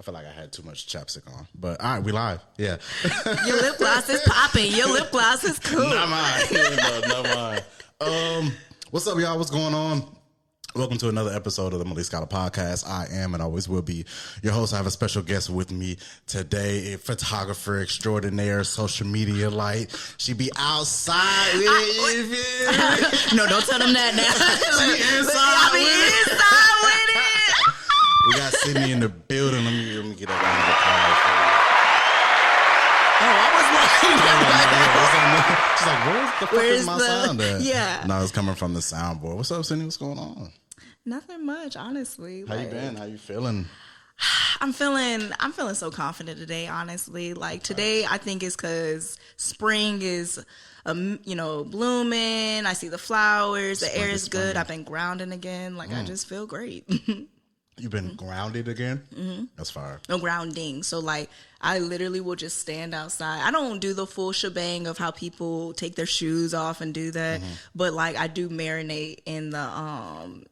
feel like I had too much chapstick on. But all right, we live. Yeah. Your lip gloss is popping. Your lip gloss is cool. Not mine. Not mine. What's up, y'all? What's going on? Welcome to another episode of the Malik Scylore Podcast. I am and always will be your host. I have a special guest with me today, a photographer extraordinaire, social media light. She be outside with it. No, don't tell them that now. She inside with it. We got Sydney in the building. Let me get up on the car. She's like, where's the fuck is my sound at? Yeah. No, it's coming from the soundboard. What's up, Sydney? What's going on? Nothing much, honestly. How you been? How you feeling? I'm feeling so confident today, honestly. Like today, I think it's because spring is, blooming. I see the flowers. The air is good. I've been grounding again. Like I just feel great. You've been grounded again? Mm-hmm. That's fire. No, grounding. So like I literally will just stand outside. I don't do the full shebang of how people take their shoes off and do that. Mm-hmm. But like I do marinate in the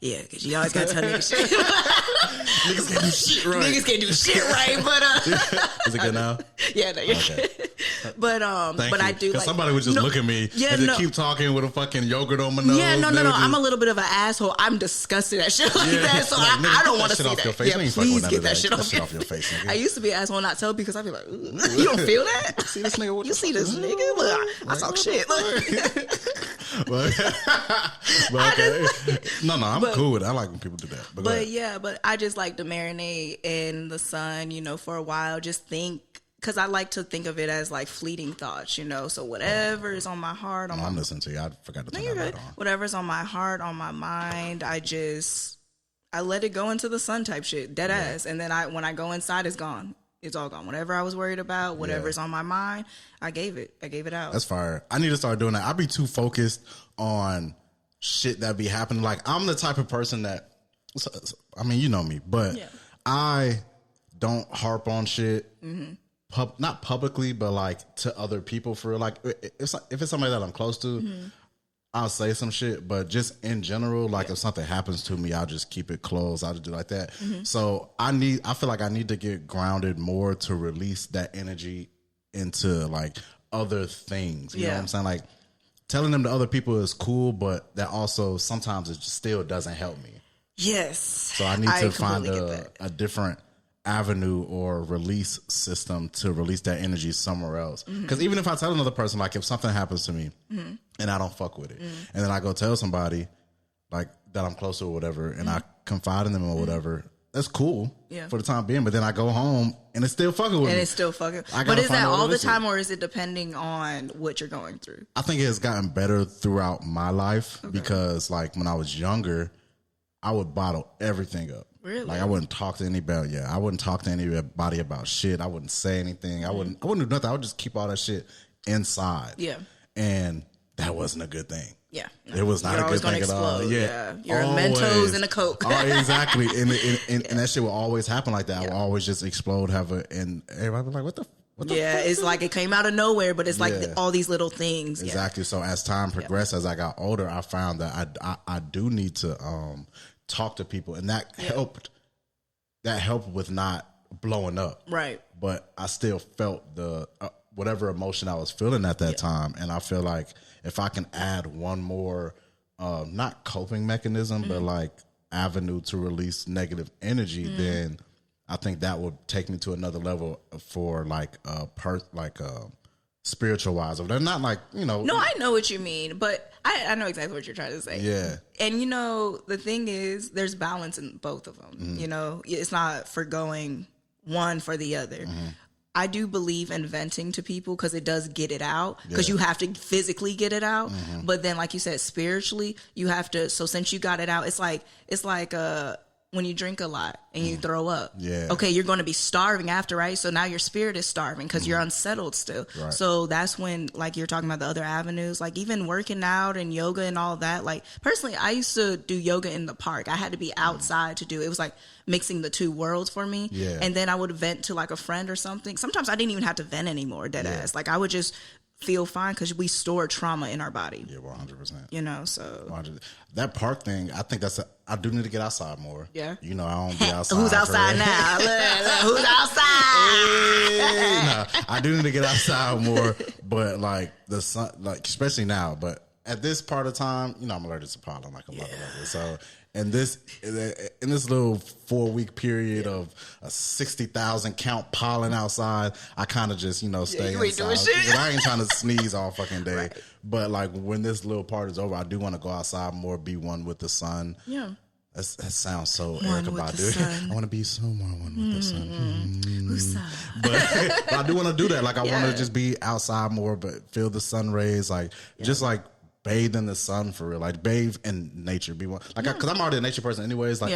because you always gotta tell niggas shit. Niggas can't do shit right. Niggas can't do shit right, but Is it good now? Yeah, no, you're okay. But I do like somebody would just look at me and just keep talking with a fucking yogurt on my nose. Yeah, no. I'm a little bit of an asshole. I'm disgusted at shit like that, so like, I don't want to see that. Your face. Yeah, please get that shit off your face. Nigga. I used to be an asshole not tell because I'd be like, you don't feel that? See this nigga? You see this nigga? Look, I talk shit. No, I'm cool with it. I like when people do that. But I just like to marinate in the sun, for a while. Just think, because I like to think of it as like fleeting thoughts, So whatever is on my heart, I'm listening to you. I forgot to turn that light on. Whatever's on my heart, on my mind, I let it go into the sun type shit, dead ass. And then when I go inside, it's gone. It's all gone. Whatever I was worried about, whatever's on my mind, I gave it out. That's fire. I need to start doing that. I be too focused on shit that be happening. Like I'm the type of person that, I mean, you know me, but I don't harp on shit. Mm-hmm. Not publicly, but like to other people for like if it's somebody that I'm close to, I'll say some shit. But just in general, like if something happens to me, I'll just keep it closed. I'll just do it like that. Mm-hmm. So I feel like I need to get grounded more to release that energy into like other things. You know what I'm saying? Like telling them to other people is cool, but that also sometimes it just still doesn't help me. Yes. So I need to find a different avenue or release system to release that energy somewhere else. Because even if I tell another person, like if something happens to me and I don't fuck with it, and then I go tell somebody like that I'm close to or whatever, and I confide in them or whatever, that's cool for the time being. But then I go home and it's still fucking with me. And it's still fucking. But is that all the time, or is it depending on what you're going through? I think it has gotten better throughout my life because like when I was younger, I would bottle everything up. Really? Like I wouldn't talk to anybody. Yeah, I wouldn't talk to anybody about shit. I wouldn't say anything. I wouldn't do nothing. I would just keep all that shit inside. Yeah. And that wasn't a good thing. Yeah. It was not a good thing at all. Yeah. You're always a Mentos and a Coke. Exactly. And that shit will always happen like that. I will always just explode, and everybody be like, what the fuck? It's like it came out of nowhere, but it's like all these little things. Exactly. So as time progressed, as I got older, I found that I do need to talk to people, and that helped. That helped with not blowing up, right? But I still felt the whatever emotion I was feeling at that time, and I feel like if I can add one more, not coping mechanism, but like avenue to release negative energy, then I think that would take me to another level for like spiritual wise. They're not like, No, I know what you mean, but I know exactly what you're trying to say. Yeah. And the thing is, there's balance in both of them. It's not forgoing one for the other. I do believe in venting to people because it does get it out, because you have to physically get it out. But then, like you said, spiritually, you have to. So since you got it out, it's like when you drink a lot and you throw up. Yeah. Okay, you're going to be starving after, right? So now your spirit is starving because you're unsettled still. Right. So that's when, like you're talking about the other avenues, like even working out and yoga and all that. Like personally, I used to do yoga in the park. I had to be outside to do it. It was like mixing the two worlds for me. Yeah. And then I would vent to like a friend or something. Sometimes I didn't even have to vent anymore, dead ass. Like I would just feel fine because we store trauma in our body. Yeah, 100%. You know, so 100%. That park thing, I think I do need to get outside more. Yeah. You know, I don't be outside. Who's outside now? Look, who's outside? No, I do need to get outside more, but like the sun, like especially now, but at this part of time, you know, I'm allergic to pollen like a lot of others. So in this little 4-week period of a 60,000 count pollen outside, I kind of just, you know, stay inside. Shit. I ain't trying to sneeze all fucking day. Right. But like when this little part is over, I do want to go outside more, be one with the sun. Yeah. That sounds so Erykah Badu. I want to be so more one with the sun. But I do want to do that. Like I want to just be outside more, but feel the sun rays. Like just like bathe in the sun for real. Like bathe in nature. Be one. Like because I'm already a nature person anyways. Like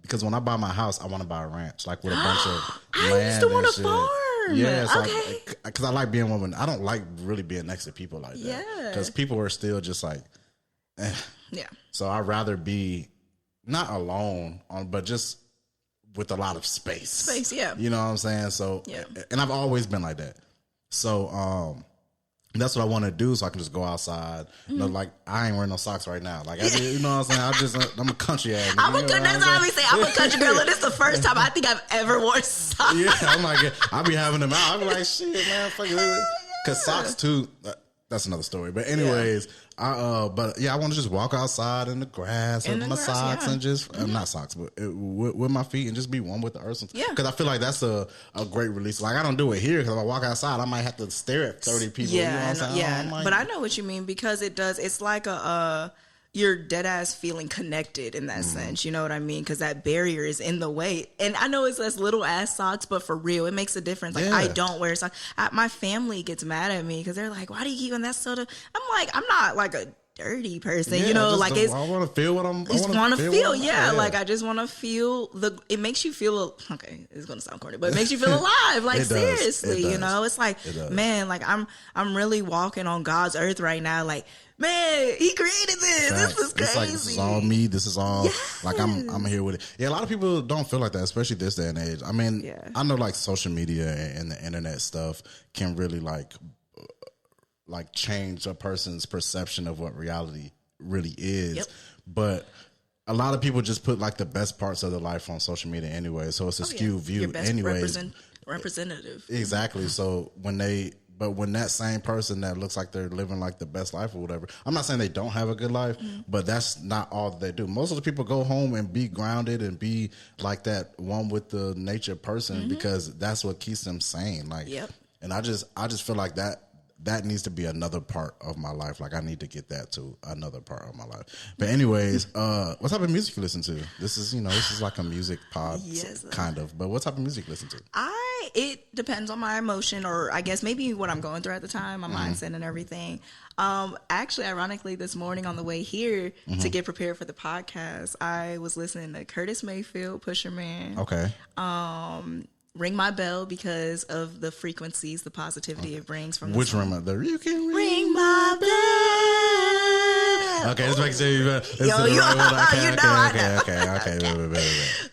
because when I buy my house, I want to buy a ranch like with a bunch of land. I used to want to farm. Yeah, so because I like being one. I don't like really being next to people like that. Yeah, because people are still just like, yeah. So I'd rather be not alone, but just with a lot of space. Space, yeah. You know what I'm saying? So, and I've always been like that. So, that's what I want to do, so I can just go outside. You know, like I ain't wearing no socks right now. Like you know what I'm saying? I'm a country ass. That's what I always say. I'm a country girl, and this is the first time I think I've ever worn socks. Yeah, I'm like, I be having them out. I be like, shit, man, fuck it. Because socks too. That's another story. But anyways, I want to just walk outside in the grass with my socks and just not socks, but with my feet and just be one with the earth. Yeah, because I feel like that's a great release. Like I don't do it here because if I walk outside, I might have to stare at 30 people. Yeah, you know what I'm saying? But I know what you mean because it does. It's like you're dead ass feeling connected in that sense. You know what I mean? Because that barrier is in the way. And I know it's as little ass socks, but for real, it makes a difference. Like I don't wear socks. My family gets mad at me because they're like, "Why do you keep on that soda?" I'm like, I'm not like a dirty person, you know, like I want to feel what I'm. I just want to feel, like I just want to feel it makes you feel okay. It's gonna sound corny, but it makes you feel alive. Like seriously, you know, it's like man, like I'm really walking on God's earth right now. Like man, He created this. Facts. This is crazy. It's like this is all me. This is all like I'm here with it. Yeah, a lot of people don't feel like that, especially this day and age. I mean, I know like social media and the internet stuff can really like change a person's perception of what reality really is. But a lot of people just put like the best parts of their life on social media anyway. So it's a skewed view anyway. Representative. Exactly. So when that same person that looks like they're living like the best life or whatever, I'm not saying they don't have a good life, but that's not all that they do. Most of the people go home and be grounded and be like that one with the nature person because that's what keeps them sane. Like, and I just feel like that needs to be another part of my life. Like I need to get that to another part of my life. But anyways, what type of music you listen to? This is like a music pod kind of. But what type of music you listen to? It depends on my emotion or I guess maybe what I'm going through at the time, my mindset and everything. Actually, ironically, this morning on the way here to get prepared for the podcast, I was listening to Curtis Mayfield, Pusher Man. Okay. Ring My Bell because of the frequencies, the positivity it brings from which ring my bell? You can ring my bell. Okay, just make sure you know. Okay.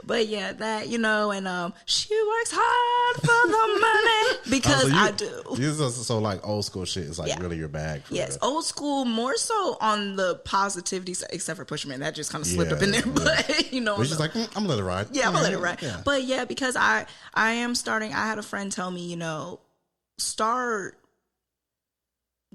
But yeah, that and she works hard for the money because I do. This is so like old school shit. It's like really your bag. Yes, old school more so on the positivity side, except for Pushman. That just kind of slipped up in there, but you know, but she's like, I'm gonna let it ride. Yeah, I'm gonna let it ride. Yeah. But yeah, because I am starting. I had a friend tell me, start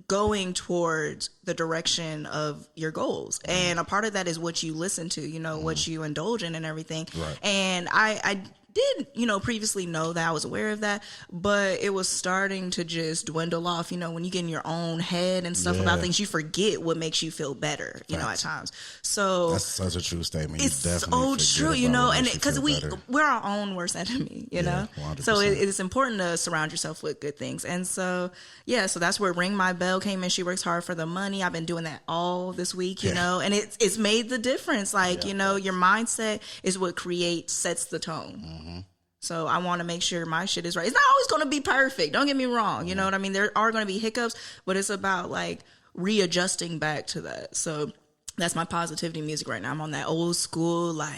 going towards the direction of your goals. And a part of that is what you listen to, what you indulge in and everything. Right. And I did, previously know that I was aware of that, but it was starting to just dwindle off. When you get in your own head and stuff about things, you forget what makes you feel better, at times. So that's such a true statement. It's so true, and because we're our own worst enemy, know? 100%. So it's important to surround yourself with good things. And so, so that's where Ring My Bell came in. She works hard for the money. I've been doing that all this week, and it's made the difference. Like, your mindset is what sets the tone. Mm-hmm. So I want to make sure my shit is right. It's not always going to be perfect. Don't get me wrong. You know what I mean? There are going to be hiccups, but it's about like readjusting back to that. So that's my positivity music right now. I'm on that old school, like,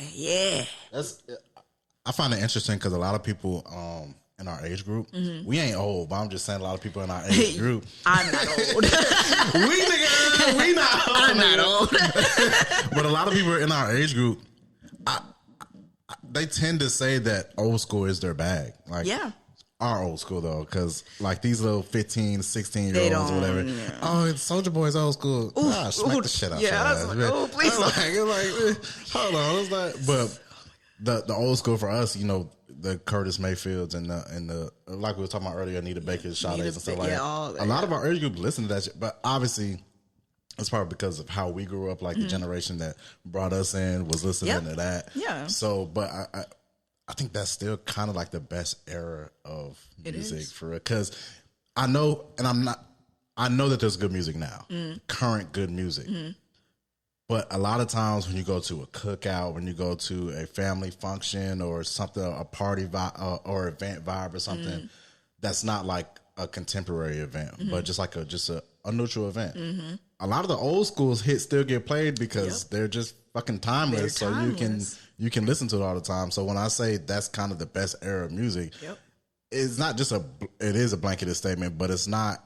I find it interesting because a lot of people, in our age group, we ain't old, but I'm just saying a lot of people in our age group. I'm not old. we not old. I'm not old. But a lot of people in our age group, they tend to say that old school is their bag. Like, yeah. Our old school, though, because like these little 15, 16-year-olds or whatever. Yeah. Oh, it's Soulja Boy's old school. Smack the shit out your ass. Like, oh, please. Hold on. It's like, but the old school for us, you know, the Curtis Mayfields and the like we were talking about earlier, Anita Baker's, Sade's and stuff like that. A lot of our early group listen to that shit, but obviously it's probably because of how we grew up, like the generation that brought us in was listening to that. Yeah. So, but I think that's still kind of like the best era of music for it, because I know that there's good music now, current good music. But a lot of times when you go to a cookout, when you go to a family function or something, a party vibe or event vibe or something, that's not like a contemporary event, but just like a neutral event. A lot of the old schools hits still get played because they're just fucking timeless. So you can listen to it all the time. So when I say that's kind of the best era of music, it's not just it is a blanketed statement, but it's not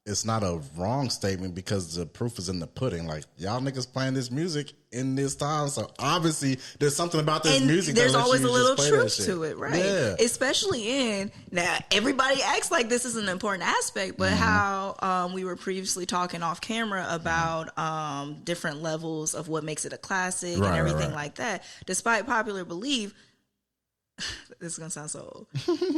a wrong statement because the proof is in the pudding. Like, y'all niggas playing this music in this time, so obviously there's something about this music. There's always a little truth to it, right? Yeah. Especially now, everybody acts like this is an important aspect, but how we were previously talking off camera about different levels of what makes it a classic and everything like that. Despite popular belief, this is gonna sound so old.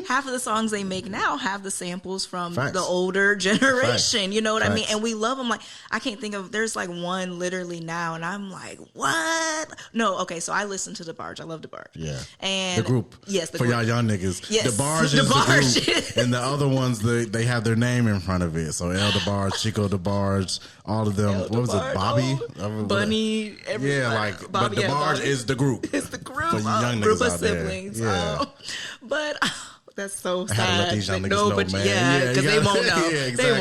Half of the songs they make now have the samples from the older generation. You know what I mean? And we love them. Like, I can't think of. There's like one literally now, and I'm like, what? No, okay. So I listen to DeBarge. I love DeBarge. Yeah, and the group. Yes, the for group. Y'all young niggas. Yes, DeBarge is the group, and the other ones they have their name in front of it. So El DeBarge, Chico DeBarge, all of them. What was it? Bobby, Bunny. Yeah, like Bobby, but DeBarge is the group. It's the group. For young group niggas of out siblings. There. Yeah. But that's so sad. These young niggas know, man. Because they won't know. Yeah, exactly. They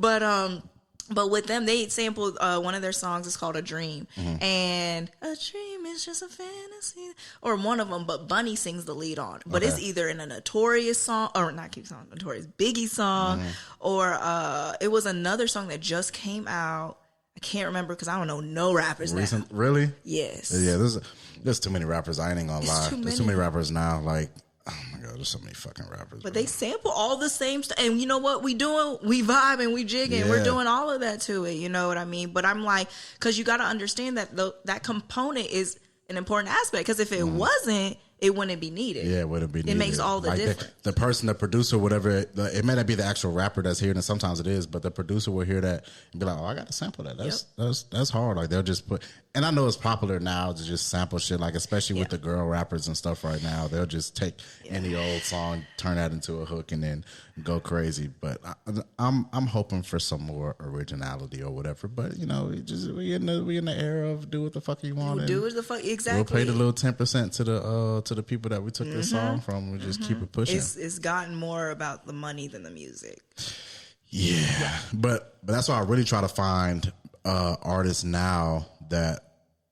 won't. But with them, they sampled one of their songs is called "A Dream," and a dream is just a fantasy, or one of them. But Bunny sings the lead on. But it's either in a Notorious song, or not keep song, Notorious Biggie song, or it was another song that just came out. I can't remember because I don't know no rappers now. Really? Yes. Yeah, there's too many rappers. I ain't gonna lie. There's too many rappers now. Like, oh my god, there's so many fucking rappers. But they sample all the same stuff. And you know what we doing? We vibe and we jigging. Yeah. We're doing all of that to it. You know what I mean? But I'm like, because you got to understand that that component is an important aspect. Because if it wasn't, it wouldn't be needed. Yeah, it wouldn't be needed. It makes all the difference. The person, the producer, whatever, it may not be the actual rapper that's here, and sometimes it is, but the producer will hear that and be like, oh, I got to sample that. That's hard. Like, they'll just put, and I know it's popular now to just sample shit, like, especially with the girl rappers and stuff right now. They'll just take any old song, turn that into a hook, and then go crazy. But I'm hoping for some more originality or whatever. But, you know, we in the era of do what the fuck you want. Do what the fuck, exactly. We'll pay the little 10% to the people that we took this song from. We just keep it pushing. It's gotten more about the money than the music. Yeah. But that's why I really try to find artists now that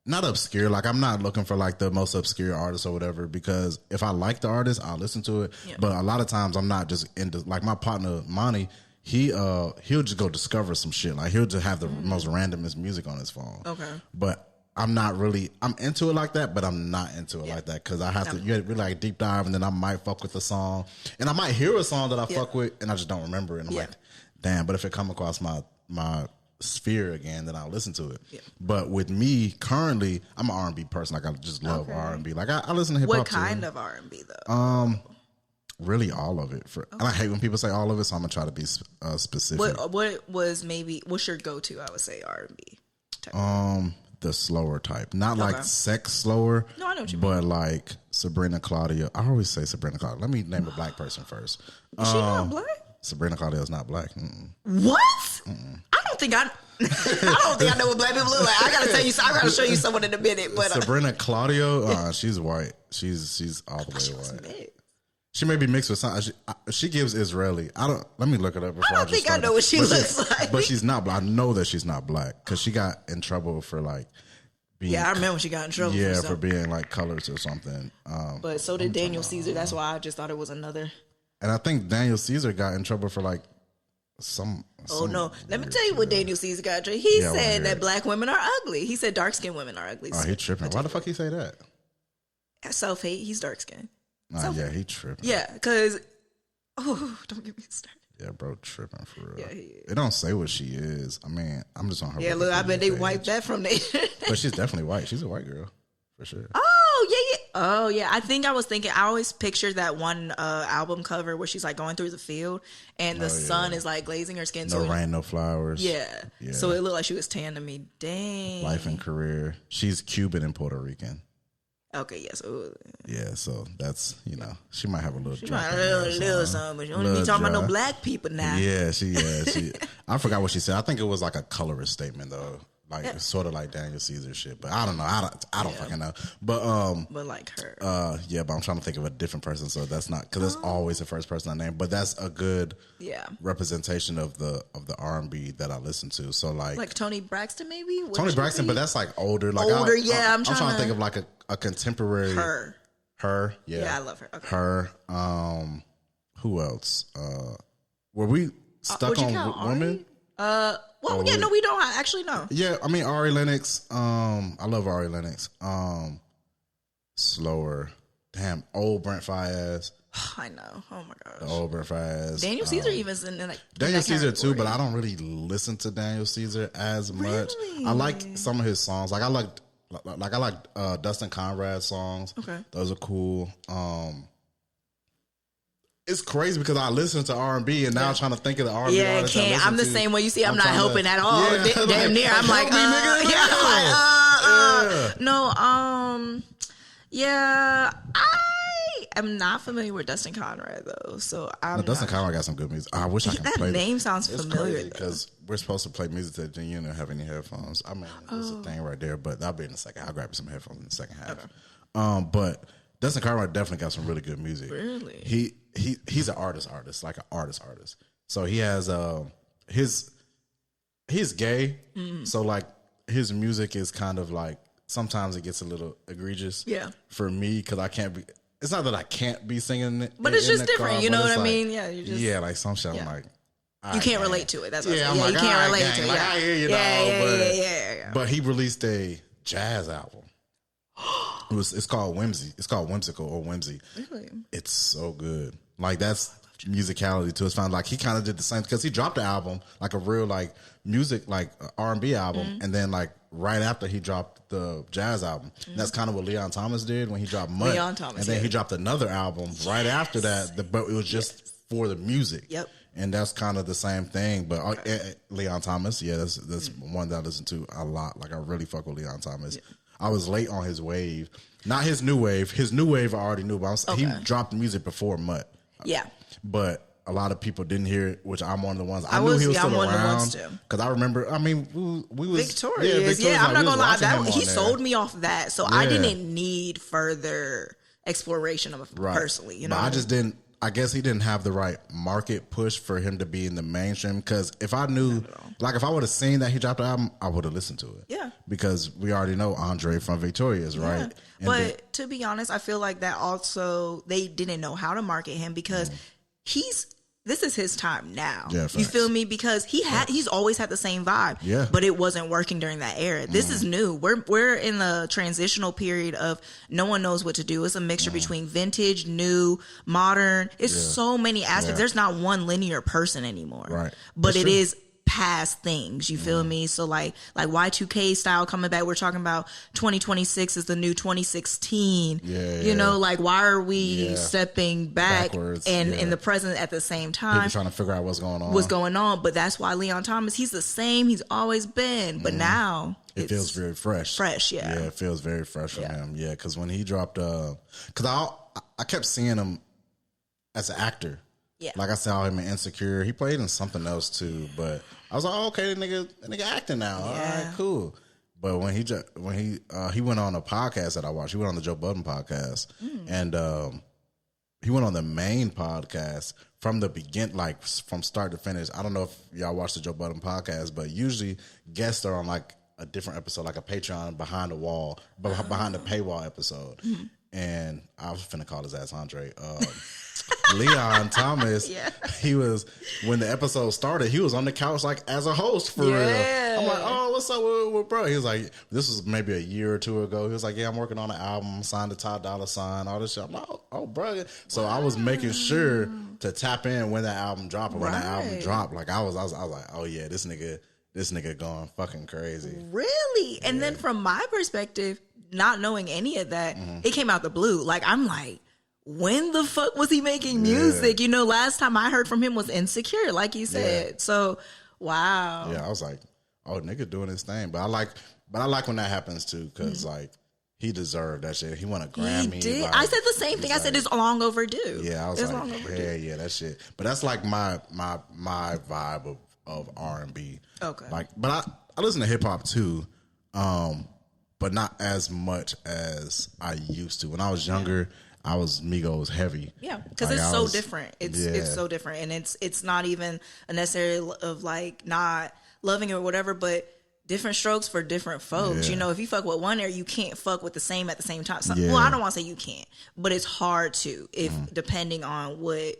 not obscure. Like, I'm not looking for like the most obscure artist or whatever, because if I like the artist, I'll listen to it. Yeah. But a lot of times I'm not just into, like my partner Monty, he'll just go discover some shit. Like, he'll just have the most randomest music on his phone. Okay. But I'm into it like that, but I'm not into it like that, because I have to really like deep dive, and then I might fuck with the song, and I might hear a song that I fuck with, and I just don't remember it. And I'm like, damn. But if it come across my sphere again, then I'll listen to it. Yeah. But with me currently, I'm an R&B person. Like, I just love R&B. Like, I listen to hip hop. What kind of R&B though? Really all of it. And I hate when people say all of it, so I'm gonna try to be specific. What's your go-to? I would say R&B. The slower type, not like sex slower. No, I know what you mean. But like Sabrina Claudio. I always say Sabrina Claudio. Let me name a black person first. Is she not black? Sabrina Claudio is not black. What? I don't think I know what black people look like. I gotta show you someone in a minute. But Sabrina Claudio, she's white. She's all the way white. She may be mixed with something. She gives Israeli. Let me look it up. I don't think I know what she looks like. But she's not black. I know that she's not black, because she got in trouble for like being. Yeah, I remember she got in trouble. Yeah, for being like colors or something. But so did Daniel Caesar. That's why I just thought it was another. And I think Daniel Caesar got in trouble for like some. Oh no! Let me tell you what Daniel Caesar got in trouble. He said that black women are ugly. He said dark skinned women are ugly. Oh, he tripping. Why the fuck he say that? Self hate. He's dark skinned. Yeah, he tripping. Yeah, because don't get me started. Yeah, bro, tripping for real. Yeah, he is. It don't say what she is. I mean, I'm just on her. Yeah, look, I bet they wiped that from there. But she's definitely white. She's a white girl for sure. Oh yeah. Oh yeah. I think I was thinking. I always pictured that one album cover where she's like going through the field and the sun is like glazing her skin. No rain, no flowers. Yeah. So it looked like she was tan to me. Dang. Life and career. She's Cuban and Puerto Rican. Okay, yes. Yeah, so that's, she might have a little drop. A little something, but you don't be talking about no black people now. Yeah, she I forgot what she said. I think it was like a colorist statement though. Like sort of like Daniel Caesar shit. But I don't know. I don't fucking know. But like her. but I'm trying to think of a different person, so that's not because it's always the first person I name. But that's a good representation of the R&B that I listen to. So like Toni Braxton maybe? Toni Braxton, but that's like older. Like older, I'm trying to think of like a contemporary Her, yeah. Yeah, I love her. Okay. Her, who else? Were we stuck on women? No, we don't actually know. Yeah, I mean Ari Lennox. I love Ari Lennox. Slower. Damn, old Brent Faiyaz. I know. Oh my gosh. The old Brent Faiyaz. Daniel Caesar even's in like Daniel Caesar too, but I don't really listen to Daniel Caesar as much. I like some of his songs. Like I like Dustin Conrad's songs. Okay, those are cool. It's crazy because I listen to R&B and now I'm trying to think of the R&B. Yeah, can't. I'm the same way. You see, I'm not helping at all. Yeah, damn near. I'm like, no. Yeah, I am not familiar with Dustin Conrad though. So Dustin Conrad got some good music. I wish I could play that name. Sounds familiar because we're supposed to play music that you don't have any headphones. I mean, there's a thing right there, but that'll be in a second. I'll grab you some headphones in the second half. Okay. But Dustin Conrad definitely got some really good music. Really? He's an artist, like an artist. So he has he's gay. So like his music is kind of like sometimes it gets a little egregious. Yeah. For me, because I can't be. It's not that I can't be singing it, but it's just different. You know what I mean? Yeah. You just like some shit. I'm like. You can't relate to it. That's what I'm like, you can't relate to it. Like, I hear you, yeah. But he released a jazz album. It's called Whimsy. It's called Whimsical or Whimsy. Really? It's so good. Like that's musicality to his found. Like he kind of did the same because he dropped an album, like a real like music like R&B album, and then like right after he dropped the jazz album. That's kind of what Leon Thomas did when he dropped Mutt. And then he dropped another album right after that, but it was just for the music. Yep. And that's kind of the same thing. But Leon Thomas, that's one that I listen to a lot. Like I really fuck with Leon Thomas. Yeah. I was late on his wave. Not his new wave. His new wave I already knew, but he dropped music before Mutt. Yeah. But a lot of people didn't hear it, which I'm one of the ones. I knew he was still around. Because I remember, I mean, we was... Victorious. Yeah, I'm not going to lie. He sold me off that. So I didn't need further exploration of it personally. You know, but I just didn't... I guess he didn't have the right market push for him to be in the mainstream. Because if I knew, like, if I would have seen that he dropped the album, I would have listened to it. Yeah. Because we already know Andre from Victorious, right? Yeah. But to be honest, I feel like that also they didn't know how to market him because this is his time now. Yeah, you feel me? Because he's always had the same vibe. Yeah. But it wasn't working during that era. This is new. We're in the transitional period of no one knows what to do. It's a mixture between vintage, new, modern. It's so many aspects. Yeah. There's not one linear person anymore. Right. But it is past things. You feel me? So like Y2K style coming back. We're talking about 2026 is the new 2016. You know, like why are we stepping backwards and in the present at the same time? People trying to figure out what's going on. But that's why Leon Thomas, he's the same. He's always been. But now it feels very fresh. Yeah, it feels very fresh for him. Yeah, because when he dropped, because I kept seeing him as an actor. Yeah. Like I saw him in Insecure. He played in something else too, but I was like, oh, okay, the nigga acting now. Yeah. All right, cool. But when he went on a podcast that I watched, he went on the Joe Budden podcast, and he went on the main podcast from the beginning, like from start to finish. I don't know if y'all watch the Joe Budden podcast, but usually guests are on like a different episode, like a Patreon behind the paywall episode. and I was finna call his ass Andre. Leon Thomas, he was, when the episode started, he was on the couch like as a host for real. I'm like, oh, what's up with bro? He was like, this was maybe a year or two ago. He was like, yeah, I'm working on an album, signed to Ty Dolla $ign, all this shit. I'm like, oh, bro. So I was making sure to tap in when that album dropped. And when that album dropped, like I was like, oh yeah, this nigga going fucking crazy. Really? And then from my perspective, not knowing any of that, it came out the blue. Like, I'm like, when the fuck was he making music? You know, last time I heard from him was Insecure, like you said. So, wow. Yeah, I was like, oh, nigga doing his thing. But I like when that happens too, because like he deserved that shit. He won a Grammy. He did. Like, I said the same thing. I said it's long overdue. Yeah, I was like, yeah, that shit. But that's like my vibe of R&B. Okay. Like, but I listen to hip hop too, but not as much as I used to. When I was younger, I was Migos heavy. Yeah, because like it's so different. It's so different, and it's not even a necessarily of like not loving it or whatever, but different strokes for different folks. You know, if you fuck with one area, you can't fuck with the same at the same time. So, well, I don't want to say you can't, but it's hard to depending on what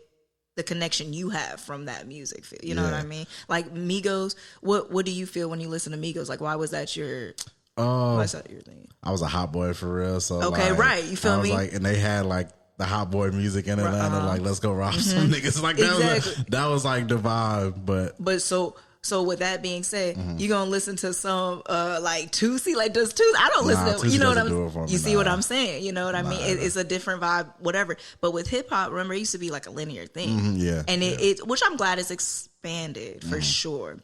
the connection you have from that music feel. You know what I mean? Like Migos, what do you feel when you listen to Migos? Like, why was that your what's that your thing? I was a hot boy for real. So okay, like, right. You feel me? Like, and they had like the hot boy music in Atlanta. Like, let's go rob some niggas. Like that was like the vibe. But so with that being said, you gonna listen to some like Tootsie? Like does Tootsie? I don't listen to. You know what I'm? You see what I'm saying? You know what I mean? It's a different vibe, whatever. But with hip hop, remember it used to be like a linear thing. And it which I'm glad it's expanded for sure.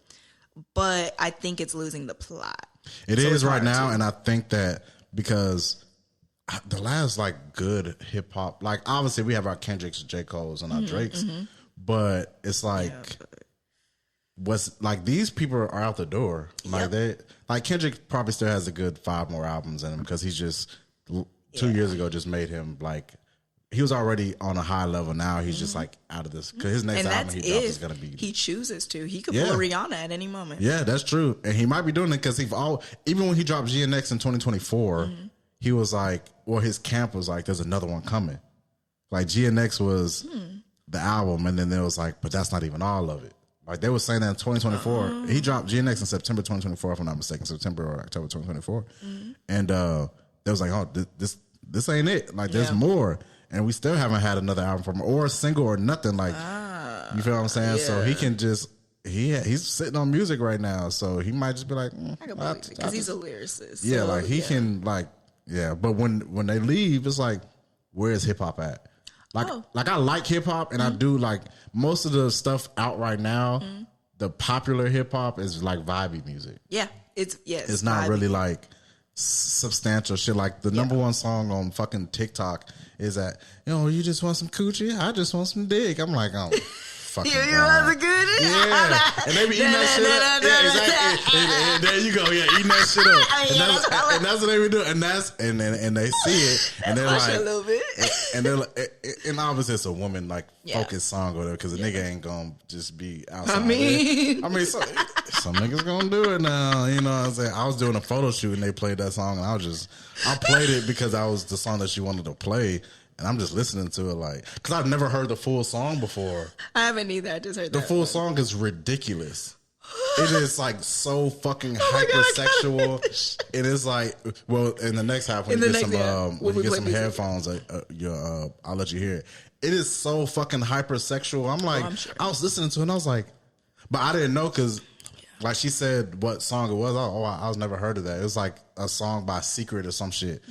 But I think it's losing the plot. It is right now, and I think that because the last like good hip hop, like obviously we have our Kendricks, J. Cole's, and our Drakes, but it's like what's like these people are out the door. Like they like Kendrick probably still has a good 5 more albums in him because he's just 2 years ago just made him like. He was already on a high level. Now he's just like out of this because his next album he drops is gonna be. He chooses to. He could pull a Rihanna at any moment. Yeah, that's true, and he might be doing it because even when he dropped GNX in 2024, he was like, well, his camp was like, there's another one coming. Like GNX was the album, and then there was like, but that's not even all of it. Like they were saying that in 2024, he dropped GNX in September 2024, if I'm not mistaken, September or October 2024, and they was like, oh, this ain't it. Like there's more. And we still haven't had another album from him or a single or nothing. Like, you feel what I'm saying? Yeah. So he can just, he's sitting on music right now. So he might just be like, because he's a lyricist. Yeah, so, like he can like, But when they leave, it's like, where's hip hop at? Like I like hip hop and I do like most of the stuff out right now. The popular hip hop is like vibey music. Yeah, it's not really like substantial shit. Like the number one song on fucking TikTok is that, you just want some coochie? I just want some dick. I'm like, oh, fucking you want some coochie? Yeah. And they be eating that shit up. Yeah, exactly. And there you go. Yeah, eating that shit up. And that's what they be doing. And they see it. And they're like, a little bit. And they're like, and obviously it's a woman like focused song or whatever, because the nigga ain't gonna just be outside. I mean, some niggas gonna do it now. You know what I'm saying? I was doing a photo shoot and they played that song, and I played it because that was the song that she wanted to play. And I'm just listening to it like, because I've never heard the full song before. I haven't either. I just heard the full song is ridiculous. It is like so fucking hypersexual. It is like, well, in the next half when you get some headphones, I'll let you hear it. It is so fucking hypersexual. I'm like, sure. I was listening to it and I was like, but I didn't know because like she said what song it was. I was never heard of that. It was like a song by Secret or some shit.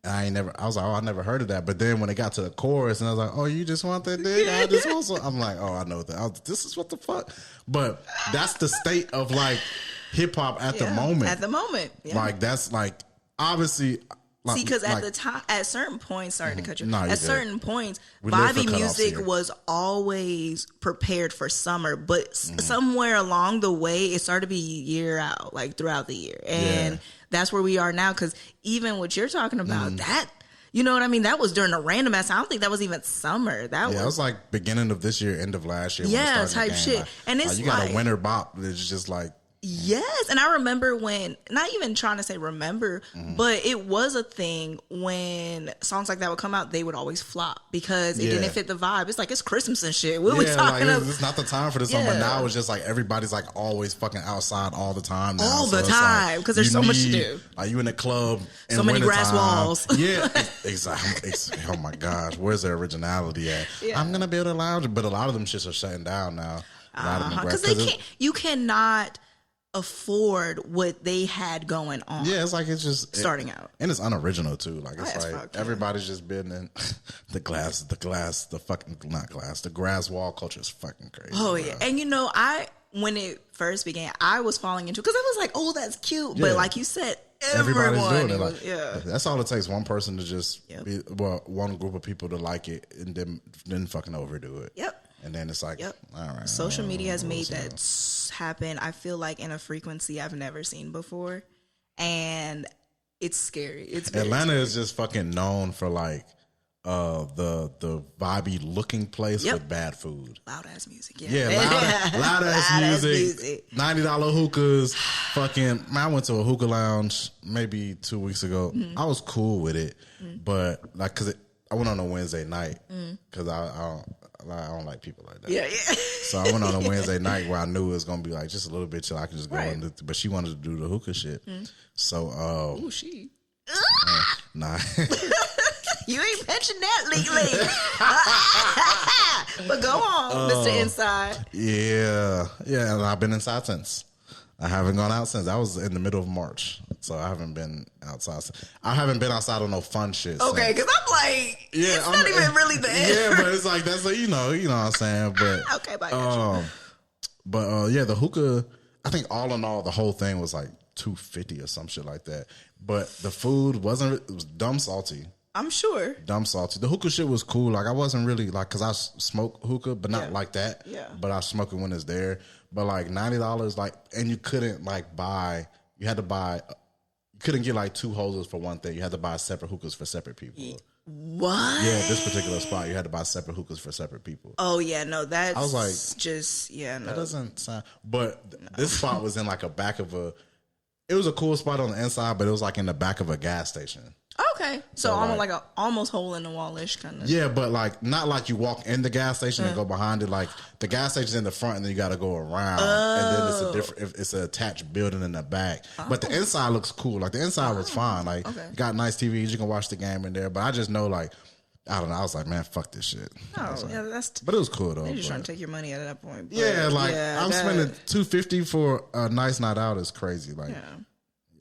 And I was like, I never heard of that. But then when it got to the chorus and I was like, oh, you just want that dick? I just want some. I'm like, oh, I know that. This is what the fuck. But that's the state of like hip hop at the moment. At the moment. Yeah. Like that's like, obviously. Like, see, because at the time, at certain points, sorry to cut you. At certain points, vibey music was always prepared for summer, but somewhere along the way, it started to be year out, like throughout the year, and that's where we are now. Because even what you're talking about, that, you know what I mean? That was during a random ass. I don't think that was even summer. It was like beginning of this year, end of last year. Yeah, type shit. Like, and it's you got a winter bop that's just like. Yes, and I remember when, not even trying to say remember, but it was a thing when songs like that would come out, they would always flop because it didn't fit the vibe. It's like, it's Christmas and shit. What are we talking about? It's not the time for this song, but now it's just like everybody's like always fucking outside all the time now. All the time, because there's so much to do. Like you in a club, so many grass walls. Yeah, exactly. Oh my gosh, where's the originality at? Yeah. I'm gonna build a lounge, but a lot of them shits are shutting down now. Because they can't. You cannot afford what they had going on. Yeah, it's like it's just starting out, and it's unoriginal too. Like it's like everybody's just been in the grass wall culture is fucking crazy. Oh yeah, and when it first began, I was falling into because I was like, oh, that's cute, but like you said, everybody's doing it. Like, that's all it takes. One person to just one group of people to like it, and then fucking overdo it. Yep. And then it's like, all right. Social media has made that happen, I feel like, in a frequency I've never seen before. And it's scary. Atlanta is just fucking known for like the vibey looking place with bad food. Loud ass music. Yeah, loud ass music. $90 hookahs. Fucking, I went to a hookah lounge maybe 2 weeks ago. I was cool with it. But like, cause I went on a Wednesday night because I don't like people like that. Yeah. So I went on a Wednesday night where I knew it was gonna be like just a little bit chill. I could just go in, but she wanted to do the hookah shit. So, she. Nah. You ain't mentioned that lately. But go on, Mr. Inside. Yeah, and I've been inside since. I haven't gone out since. I was in the middle of March, so I haven't been outside. I haven't been outside on no fun shit. Okay, because I'm like, it's not even really the end. Yeah, but it's like that's you know what I'm saying. But okay, bye. The hookah. I think all in all, the whole thing was like $250 or some shit like that. But the food it was dumb salty. I'm sure. Dumb salty. The hookah shit was cool. Like I wasn't really like because I smoke hookah, but not like that. Yeah. But I smoke it when it's there. But like $90, like, and you couldn't like buy. You had to buy. You couldn't get like two hoses for one thing. You had to buy separate hookahs for separate people. What? Yeah, this particular spot, you had to buy separate hookahs for separate people. Oh yeah, no, that's. I was like, no, that doesn't sound. But this spot was in like a back of a. It was a cool spot on the inside, but it was like in the back of a gas station. Okay, so almost like a almost hole in the wall-ish kind of. Yeah, but like not like you walk in the gas station and go behind it. Like the gas station's in the front, and then you got to go around, and then it's a different. It's an attached building in the back, but the inside looks cool. Like the inside was fine. Like got nice TVs, you can watch the game in there. But I just know like. I don't know. I was like, man, fuck this shit. But it was cool though. They're just trying to take your money at that point. I'm spending $250 for a nice night out is crazy. Like,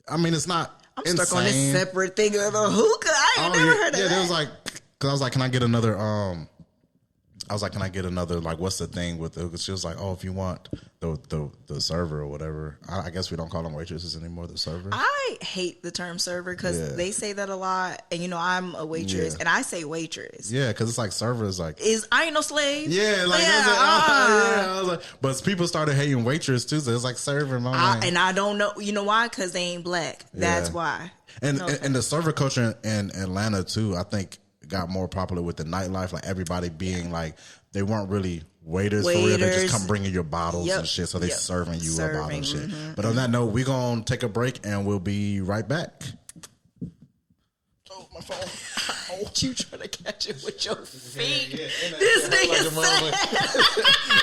I mean, it's not. I'm stuck on this separate thing of a hookah. I ain't never heard of that. Yeah, there was like, because I was like, can I get another? I was like, can I get another? Like, what's the thing with the hookah? She was like, oh, if you want the server or whatever. I guess we don't call them waitresses anymore. The server. I hate the term server because they say that a lot, and I'm a waitress, and I say waitress. Yeah, because it's like server is like I ain't no slave. Yeah, like I was like, but people started hating waitress too. So it's like server. And I don't know. You know why? Because they ain't black. That's why. And the server culture in Atlanta too, I think got more popular with the nightlife. Like everybody being like they weren't really waiters for real. They just come bringing your bottles and shit. So they serving you a bottle and shit. But on that note, we're gonna take a break and we'll be right back. Oh, my phone. You trying to catch it with your feet? This nigga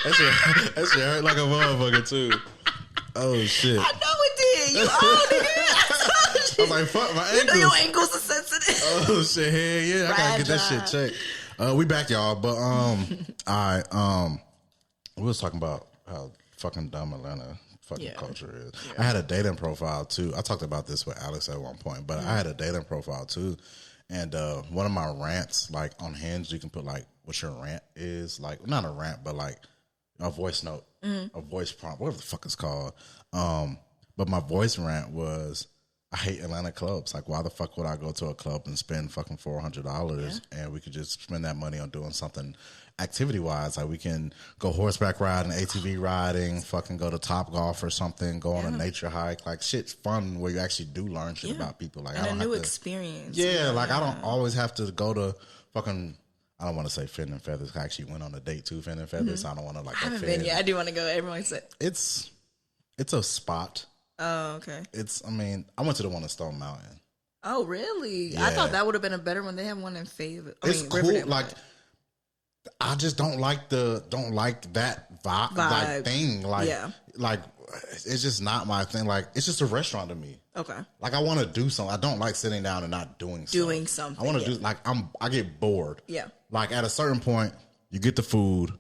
that shit hurt like a motherfucker too. Oh shit! I know it did. You owned it. I was like, fuck my ankles. You know your ankles are sensitive. Oh shit! Hell yeah! I gotta get that shit checked. We back, y'all. But we was talking about how fucking dumb Atlanta fucking culture is. Yeah. I had a dating profile too. I talked about this with Alex at one point, but I had a dating profile too. And one of my rants, like on Hinge, you can put like what your rant is, like not a rant, but like a voice note, a voice prompt, whatever the fuck it's called. But my voice rant was, I hate Atlanta clubs. Like, why the fuck would I go to a club and spend fucking $400 and we could just spend that money on doing something activity wise? Like, we can go horseback riding, ATV riding, fucking go to Top Golf or something, go on a nature hike. Like, shit's fun where you actually do learn shit about people. Like, and I don't a new have to, experience. Yeah, like I don't always have to go to fucking. I don't want to say Fin and Feathers. I actually went on a date to Fin and Feathers. So I don't want to like. I haven't been yet. I do want to go. Everyone said it's. It's a spot. Oh, okay. I went to the one in Stone Mountain. Oh, really? Yeah. I thought that would have been a better one. They have one in Fayetteville. It's cool. Riverdale. Like, I just don't like that vibe. Like thing. Like, like it's just not my thing. Like, it's just a restaurant to me. Okay. Like, I want to do something. I don't like sitting down and not doing something. I want to do, like, I get bored. Yeah. Like, at a certain point, you get the food,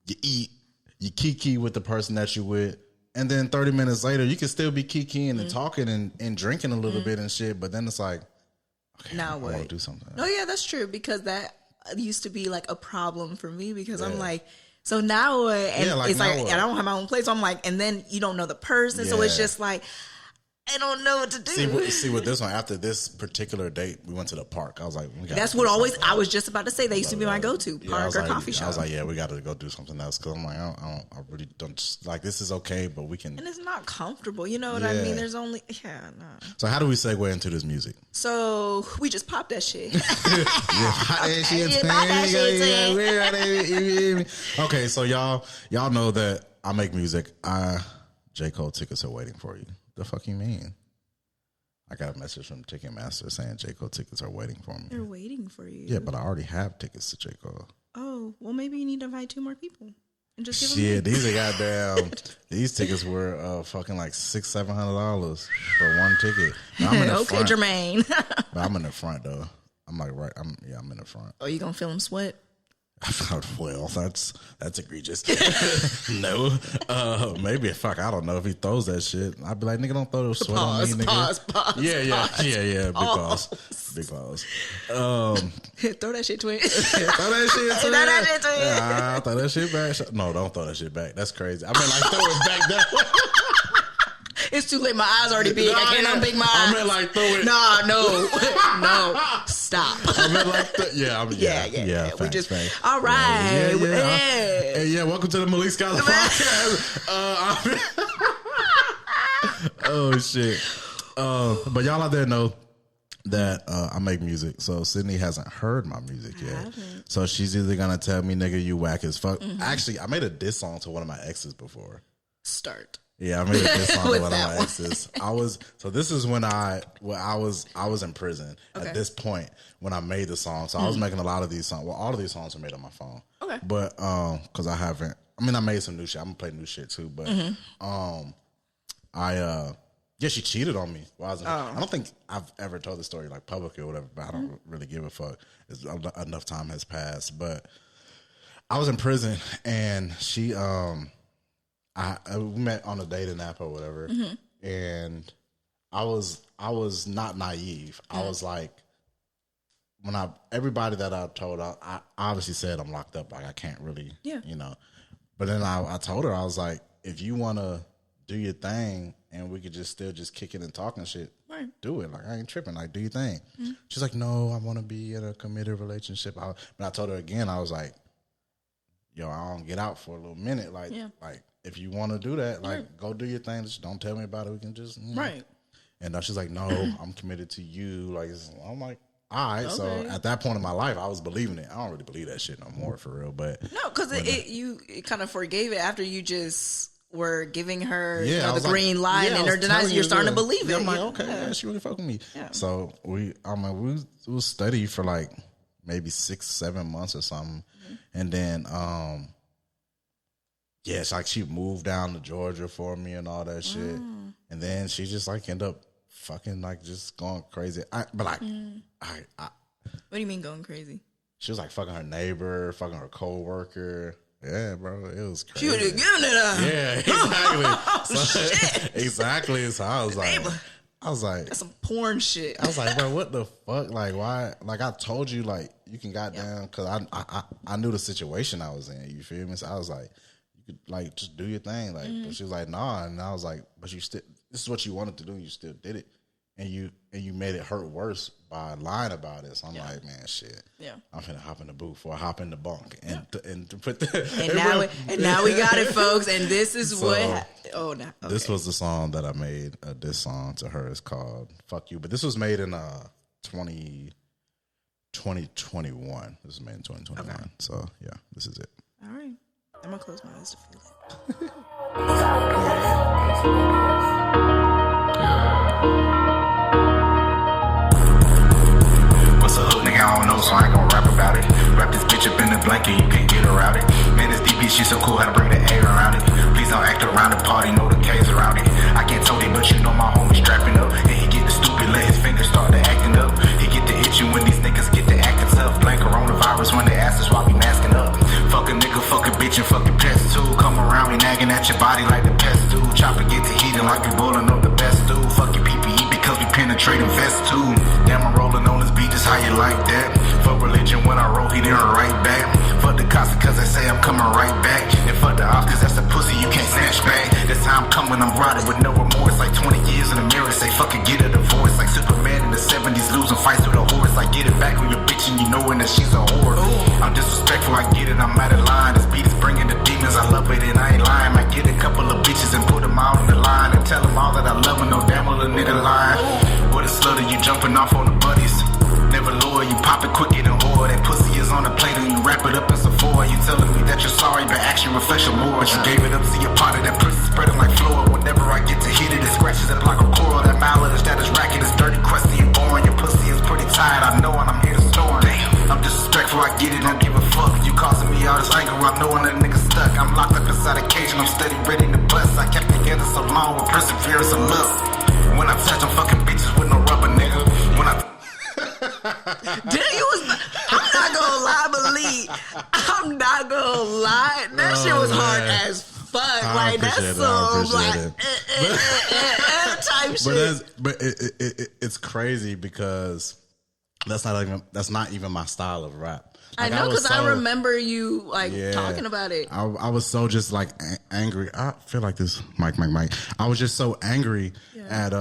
you eat, you kiki with the person that you with, and then 30 minutes later, you can still be kikiing and talking and drinking a little bit and shit, but then it's like, okay, now I what? want to do something. No, yeah, that's true, because that used to be like a problem for me, because I'm like, so now what? And it's like, and I don't have my own place, so I'm like, and then you don't know the person, so it's just like, I don't know what to do. See, with this one, after this particular date, we went to the park. I was like, that's what always, I was just about to say, that used to be my go-to, park or coffee shop. I was like, yeah, we got to go do something else, because I'm like, I really don't, like, this is okay, but we can. And it's not comfortable, you know what I mean? There's only, no. So how do we segue into this music? So we just popped that shit. Okay, so y'all know that I make music. J. Cole tickets are waiting for you. The fuck you mean? I got a message from Ticketmaster saying J. Cole tickets are waiting for me. They're waiting for you. Yeah, but I already have tickets to J. Cole. Oh, well, maybe you need to invite 2 more people and just give Shit, them. these are goddamn. These tickets were fucking like $600-$700 for one ticket. I'm in the okay, front. Jermaine. But I'm in the front though. I'm like I'm in the front. Oh, you gonna feel him sweat? Well, that's egregious. No, maybe fuck. I don't know if he throws that shit. I'd be like, nigga, don't throw the sweat on me, nigga. Pause. Yeah. Big pause. Throw that shit, twin. Throw that shit, twin. Throw that shit back. No, don't throw that shit back. That's crazy. I mean, like, throw it back that way. It's too late. My eyes already big. I can't unbig my eyes. I mean, like, throw it. No. Stop. I mean, like, yeah. We just, facts. all right. Yeah. Welcome to the Malik Scylore Podcast. Oh shit. But y'all out there know that I make music. So Sydney hasn't heard my music yet. So she's either gonna tell me, nigga, you whack as fuck. Mm-hmm. Actually, I made a diss song to one of my exes before. Start. Yeah, I made a diss song to one of my exes. This is when I was in prison at this point when I made the song. So I was making a lot of these songs. Well, all of these songs are made on my phone. Okay. But because I made some new shit. I'm gonna play new shit too. But she cheated on me. I don't think I've ever told the story like publicly or whatever, but I don't really give a fuck. Enough time has passed. But I was in prison and she we met on a dating app or whatever, and I was not naive. I was like, everybody that I told, I obviously said I'm locked up, like I can't really, you know. But then I told her, I was like, if you want to do your thing and we could just kick it and talk and shit, right, do it. Like I ain't tripping. Like do your thing. She's like, no, I want to be in a committed relationship. But I told her again, I was like, yo, I don't get out for a little minute. Like, if you want to do that, like, go do your thing. Just don't tell me about it. We can just, right. And she's like, no, I'm committed to you. Like, I'm like, all right. Okay. So at that point in my life, I was believing it. I don't really believe that shit no more for real. But no, because you kind of forgave it after you just were giving her the green light and her denial. You're starting to believe it. I'm like, okay, she really fucking me. Yeah. So we study for like maybe 6-7 months or something, and then it's like she moved down to Georgia for me and all that shit. And then she just like end up fucking like just going crazy. What do you mean going crazy? She was like fucking her neighbor, fucking her coworker. Yeah, bro, it was crazy. She would have given it up. Yeah, exactly. Shit. Exactly. So I was like, that's some porn shit. I was like, bro, what the fuck? Like, why? Like, I told you, like, you can goddamn, because I knew the situation I was in. You feel me? So I was like, you could, like, just do your thing. Like, but she was like, nah. And I was like, but you still, this is what you wanted to do. And you still did it. And you made it hurt worse by lying about it. So I'm like, man, shit. Yeah. I'm finna hop in the booth before I hop in the bunk and put the. And now we got it, folks. And this is what. This was the song that I made. This song to her is called "Fuck You," but this was made in 2021. This was made in 2021. Okay. So yeah, this is it. All right, I'm gonna close my eyes to feel it. What's a hook, nigga? I don't know, so I ain't gon' rap about it. Wrap this bitch up in the blanket, you can't get around it. Man, this DB shit so cool, how to bring the air around it. Please don't act around the party, know the K's around it. I can't tell you, but you know my homie strapping up. And he get the stupid, let his fingers start to acting up. He get the itching when these niggas get to acting tough. Blame coronavirus when they ask us why we masking up. Fuck a nigga, fuck a bitch, and fuck a pest too. Come around me nagging at your body like the pest do. Chopper get to heating like we boiling up the best dude. Fuck your PPE because we penetrating vests too. Damn, I'm rolling on this beat, just how you like that. Fuck religion when I roll, he didn't write back. Fuck the cops because they say I'm coming right back. And fuck the ops cause that's a pussy you can't snatch back. This time I'm coming, I'm riding with no remorse. Like 20 years in the mirror, say fuck it, get a divorce. Like Superman in the 70s losing fights with a horse. Like get it back on your bitch and you knowing that she's a whore. I'm disrespectful, I get it, I'm out of line. This beat is bringing the demons, I love it and I ain't lying. I get a couple of bitches and put them out on the line. And tell them all that I love them, no damn little nigga lying. What a slutter, you jumping off on the buddies. Never lower, you pop it quicker than whore. That pussy is on the plate and you wrap it up in Sephora. You telling me that you're sorry, but action reflects your more. You gave it up, see a part of that pussy spreading like floor. Whenever I get to hit it, it scratches it like a coral. That mileage that is racket is dirty, crusty and boring. Your pussy is pretty tired, I know, and I'm here to storm. Damn, I'm disrespectful, I get it, don't give a fuck. You causing me all this anger, I'm knowing that nigga stuck. I'm locked up inside a cage and I'm steady ready to bust. I kept together so long with perseverance and love. When I touch them fucking bitches with no rubber, nigga. When I I'm not gonna lie, Malik. I'm not gonna lie. That shit was hard as fuck. Like that's so like type shit. But it's crazy because that's not even my style of rap. Like, I know because I remember you talking about it. I was so just like angry. I feel like this Mike. I was just so angry at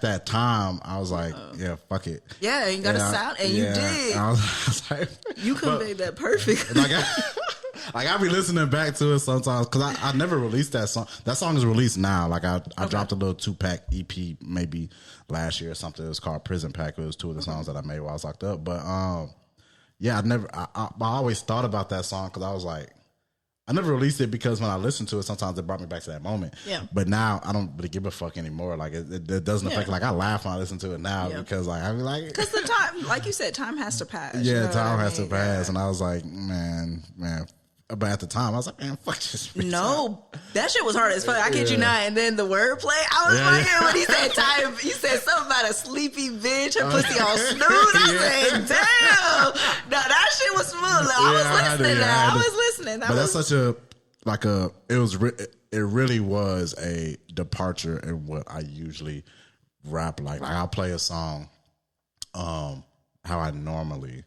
that time. I was like, yeah, fuck it. Yeah, you got to sound, and you did. I was like, you conveyed that perfect. Like I be listening back to it sometimes because I never released that song. That song is released now. Like I dropped a little 2-pack EP maybe last year or something. It was called Prison Pack. It was 2 of the songs that I made while I was locked up. But yeah, I always thought about that song because I was like, I never released it because when I listened to it, sometimes it brought me back to that moment. Yeah. But now I don't really give a fuck anymore. Like it doesn't affect. Like I laugh when I listen to it now because like I be like, because the time, like you said, time has to pass. Yeah, time has to pass, and I was like, man. But at the time, I was like, man, fuck this. No, that shit was hard as fuck. I kid you not. And then the wordplay, I was fucking when he said time. He said something about a sleepy bitch, her pussy all snooze. I said, damn. No, that shit was smooth. I was listening. But that's such it really was a departure in what I usually rap like. Like I'll play a song, how I normally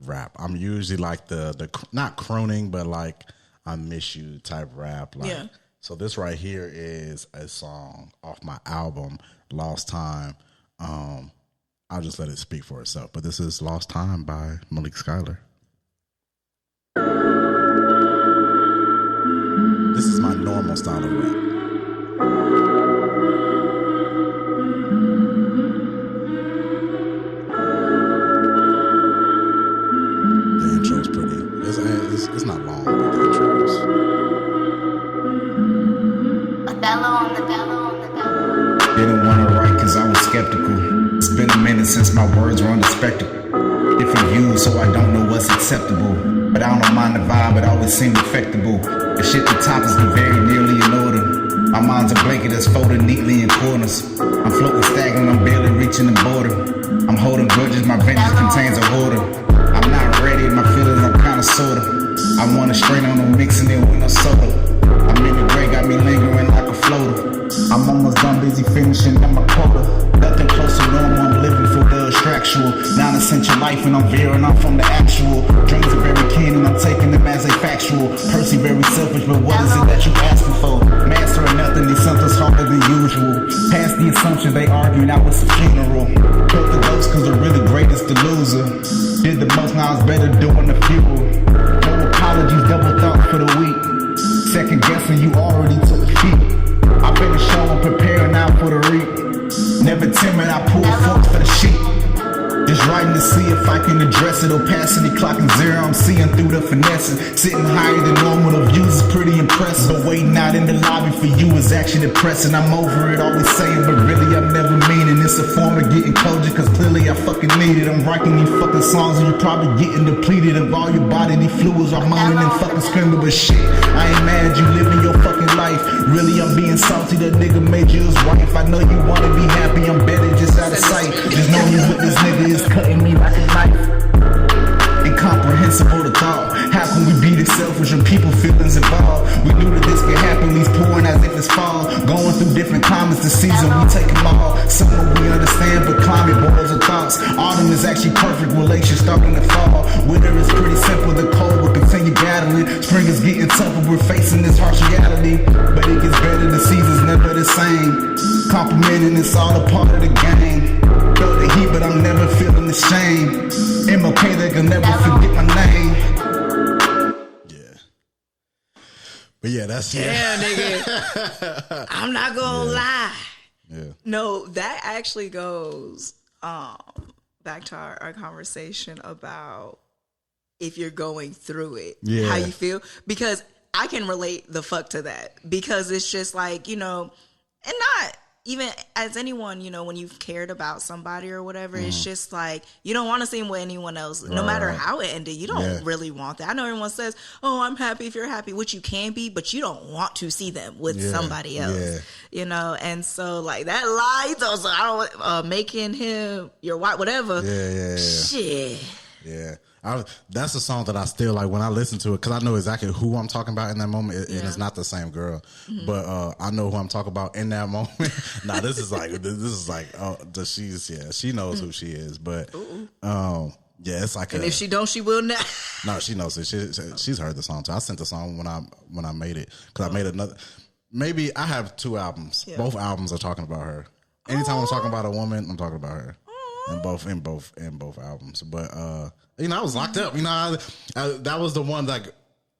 rap. I'm usually like the not crooning, but like I miss you type rap. Like, so this right here is a song off my album Lost Time. I'll just let it speak for itself. But this is Lost Time by Malik Scylore. This is my normal style of rap. The intro's pretty. It's not long, but the intro is. Didn't want to write cause I was skeptical. It's been a minute since my words were under spectacle. Different views, so I don't know what's acceptable. But I don't mind the vibe, it always seemed effectable. The shit the top has been very nearly in order. My mind's a blanket that's folded neatly in corners. I'm floating stagnant, I'm barely reaching the border. I'm holding grudges, my vengeance contains a hoarder. I'm not ready, my feelings are kinda sorta. I want to strain on them, mixing it with no soda. I'm in the gray, got me lingering like a floater. I'm almost done, busy finishing up my quota. Nothing close to normal, I'm living for the abstractual. Non-essential life and I'm veering off from the actual. Dreams are very keen and I'm taking them as a factual. Percy very selfish, but what is it that you asking for? Mastering nothing, these something's harder than usual. Past the assumption they argue, now it's a funeral. Killed the ghost cause the really great is the loser. Did the most, now it's better doing the fuel. No apologies, double thought for the week. Second guessing, you already took the feet. I better show I'm preparing now for the reap. Never timid, I pull forks for the sheep. Just writing to see if I can address it. Opacity clocking zero, I'm seeing through the finesse. Sitting higher than normal, the views is pretty impressive. But waiting out in the lobby for you is actually depressing. I'm over it, always saying, but really I'm never meaning. It's a form of getting closure, cause clearly I fucking need it. I'm writing these fucking songs and you're probably getting depleted of all your bodily fluids. I'm moaning and fucking screaming, but shit, I ain't mad, you living your fucking life. Really, I'm being salty, that nigga made you his wife. I know you wanna be happy, I'm better just out of sight. Just knowing you with this nigga is cutting me like a knife. Incomprehensible to thought. How can we be this selfish when people feelings involved? We knew that this could happen, these pouring as if it's fall. Going through different climates this season, we take them all. Summer we understand, but climate boils of thoughts. Autumn is actually perfect, relations starting to fall. Winter is pretty simple, the cold will continue battling. Spring is getting tougher, we're facing this harsh reality. But it gets better, the season's never the same. Complimenting, it's all a part of the game. Feel the heat, but I'm never feeling the shame. MLK, they can never forget my name. Yeah. But yeah, that's... Damn, nigga. I'm not gonna lie. Yeah. No, that actually goes back to our conversation about if you're going through it, how you feel. Because I can relate the fuck to that. Because it's just like, and not... Even as anyone, when you've cared about somebody or whatever, it's just like, you don't want to see them with anyone else, no matter how it ended. You don't really want that. I know everyone says, oh, I'm happy if you're happy, which you can be, but you don't want to see them with somebody else, And so, like, that lie, those, I don't, making him your wife, whatever. Shit. Yeah. That's a song that I still like when I listen to it, because I know exactly who I'm talking about in that moment, and it's not the same girl, but I know who I'm talking about in that moment. Nah, this is like she knows who she is, but it's like, and if she don't, she will now. No, she knows it. She's heard the song too. I sent the song when I made it, because I made another. Maybe I have 2 albums. Both albums are talking about her. Anytime I'm talking about a woman, I'm talking about her. In both albums, but I was locked up. That was the one, like,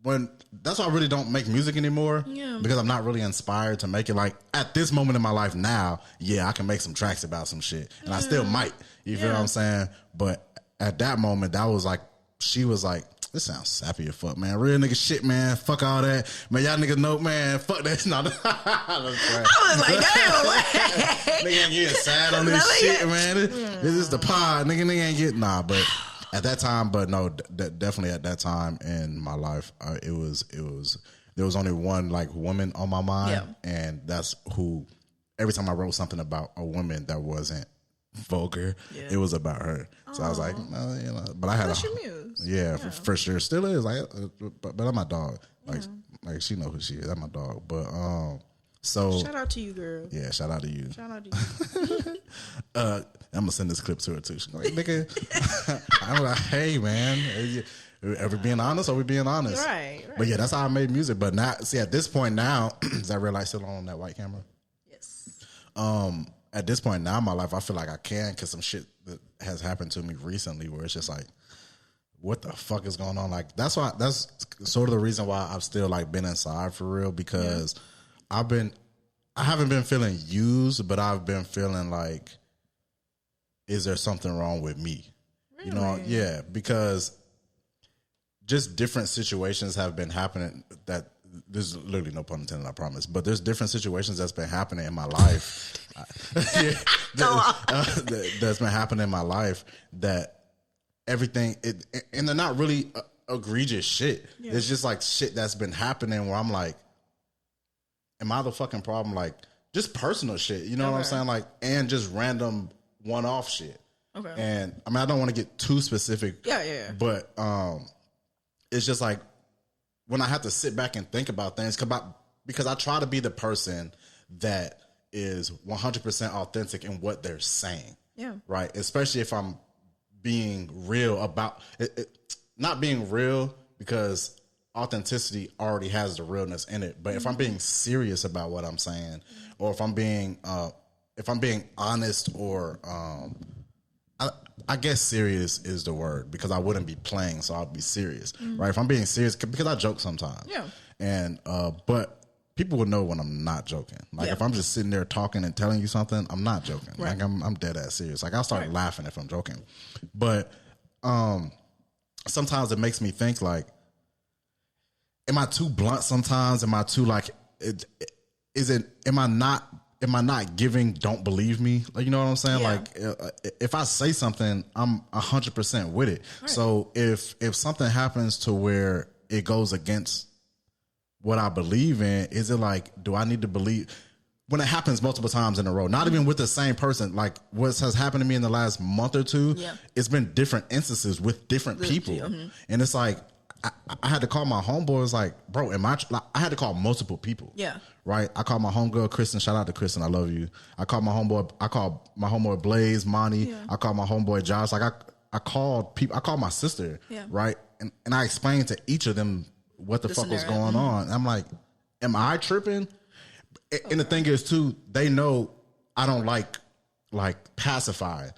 when that's why I really don't make music anymore, because I'm not really inspired to make it. Like, at this moment in my life now, I can make some tracks about some shit, and I still might. You feel what I'm saying? But at that moment, that was like, she was like, this sounds sappy as fuck, man. Real nigga shit, man. Fuck all that. Man, y'all niggas know, man. Fuck that. No, I was like, damn. Nigga ain't getting sad on this shit, man. This is the pod. Nigga ain't getting, but at that time, definitely at that time in my life, there was only one, like, woman on my mind. And that's who, every time I wrote something about a woman that wasn't vulgar, it was about her. So I was like, but I had that's your muse. For sure, still is. Like, but I'm my dog. Like she know who she is. I'm my dog. But so shout out to you, girl. Yeah, shout out to you. Shout out to you. I'm gonna send this clip to her too. She's like, nigga, I'm like, hey man, are we being honest? Are we being honest? Right. But yeah, that's how I made music. But now, see, at this point now, is that red light still on that white camera? Yes. At this point now in my life, I feel like I can, because some shit that has happened to me recently where it's just like, what the fuck is going on? Like, that's sort of the reason why I've still, like, been inside for real, because I haven't been feeling used, but I've been feeling like, is there something wrong with me? Really? Because just different situations have been happening that, there's literally no pun intended, I promise, but there's different situations that's been happening in my life. That's been happening in my life that everything, and they're not really egregious shit. Yeah. It's just like shit that's been happening where I'm like, am I the fucking problem? Like, just personal shit, you know what I'm saying? Like, and just random one-off shit. Okay. And I mean, I don't want to get too specific. Yeah. But it's just like, when I have to sit back and think about things, because I try to be the person that is 100% authentic in what they're saying. Yeah. Right? Especially if I'm being real about it, not being real, because authenticity already has the realness in it. But if I'm being serious about what I'm saying, or if I'm being honest, or I guess serious is the word, because I wouldn't be playing, so I'd be serious, right? If I'm being serious, because I joke sometimes, and but people will know when I'm not joking. Like if I'm just sitting there talking and telling you something, I'm not joking. Right. Like I'm dead ass serious. Like I'll start laughing if I'm joking. But sometimes it makes me think like, am I too blunt sometimes? Am I too like, am I not giving, don't believe me? Like, you know what I'm saying? Yeah. Like if I say something, I'm 100% with it. Right. So if something happens to where it goes against what I believe in, is it like, do I need to believe when it happens multiple times in a row, not even with the same person, like what has happened to me in the last month or two, it's been different instances with different people. And it's like, I had to call my homeboy. It's like, bro, I had to call multiple people. Yeah. Right. I called my homegirl, Kristen. Shout out to Kristen. I love you. I called my homeboy Blaze, Monty. I called my homeboy Josh. Like I called people. I called my sister. Yeah. Right. And I explained to each of them what the fuck was going on. I'm like, am I tripping? And the thing is too, they know I don't like pacified.